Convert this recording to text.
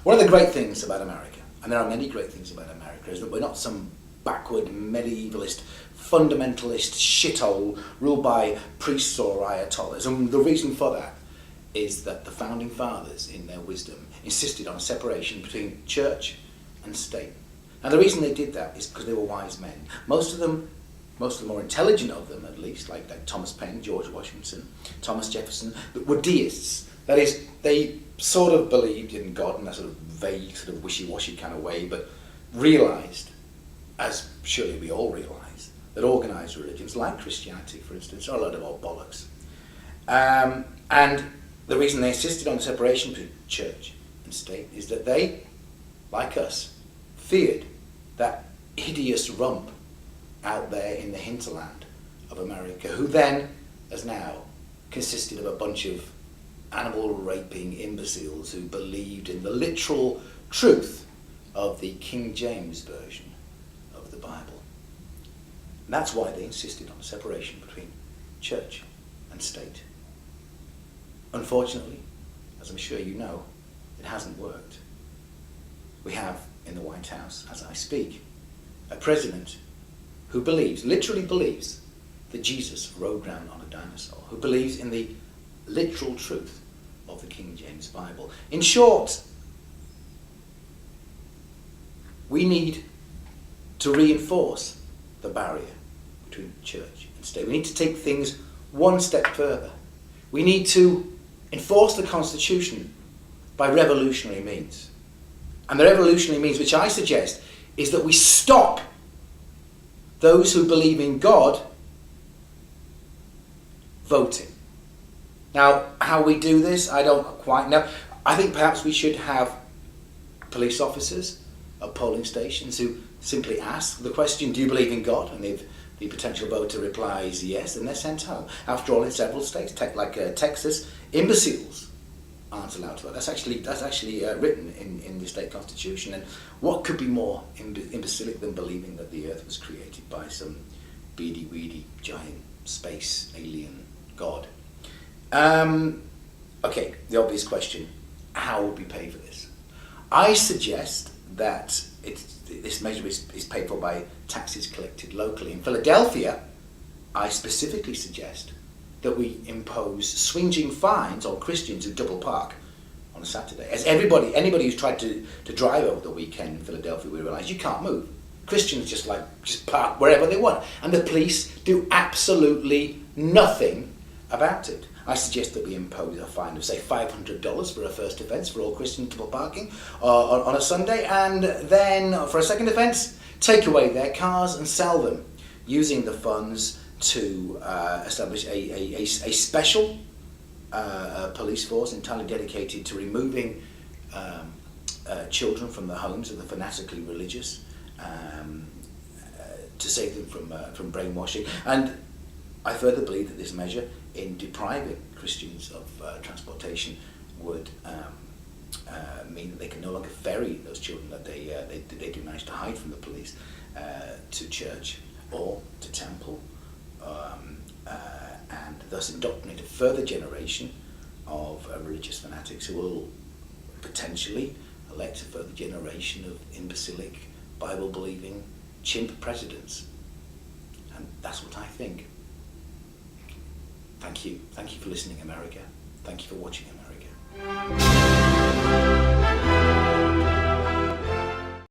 One of the great things about America, and there are many great things about America, is that we're not some backward, medievalist, fundamentalist shithole ruled by priests or ayatollahs. And the reason for that is that the founding fathers, in their wisdom, insisted on a separation between church and state. And the reason they did that is because they were wise men. Most of the more intelligent of them, at least, like Thomas Paine, George Washington, Thomas Jefferson, were deists. That is, they sort of believed in God in that sort of vague, sort of wishy-washy kind of way, but realised, as surely we all realise, that organised religions, like Christianity, for instance, are a load of old bollocks. And the reason they insisted on the separation between church and state is that they, like us, feared that hideous rump out there in the hinterland of America, who then, as now, consisted of a bunch of animal-raping imbeciles who believed in the literal truth of the King James version of the Bible. And that's why they insisted on a separation between church and state. Unfortunately, as I'm sure you know, it hasn't worked. We have in the White House, as I speak, a president who literally believes that Jesus rode round on a dinosaur, who believes in the literal truth of the King James Bible. In short, we need to reinforce the barrier between church and state. We need to take things one step further. We need to enforce the Constitution by revolutionary means. And the revolutionary means, which I suggest, is that we stop those who believe in God voting. Now, how we do this, I don't quite know. I think perhaps we should have police officers at polling stations who simply ask the question, do you believe in God? And if the potential voter replies yes, then they're sent home. After all, in several states, like Texas, imbeciles aren't allowed to vote. That's actually written in the state constitution. And what could be more imbecilic than believing that the earth was created by some beady-weedy giant space alien god? Okay, the obvious question, how would we pay for this? I suggest that this measure is paid for by taxes collected locally. In Philadelphia, I specifically suggest that we impose swinging fines on Christians who double park on a Saturday. As anybody who's tried to drive over the weekend in Philadelphia will realise you can't move. Christians just park wherever they want, and the police do absolutely nothing about it. I suggest that we impose a fine of, say, $500 for a first offence for all Christian double parking on a Sunday, and then for a second offence, take away their cars and sell them, using the funds to establish a special police force entirely dedicated to removing children from the homes of the fanatically religious, to save them from brainwashing. And I further believe that this measure, in depriving Christians of transportation, would mean that they can no longer ferry those children that they do manage to hide from the police to church or to temple, and thus indoctrinate a further generation of religious fanatics who will potentially elect a further generation of imbecilic, Bible-believing chimp presidents. And that's what I think. Thank you. Thank you for listening, America. Thank you for watching, America.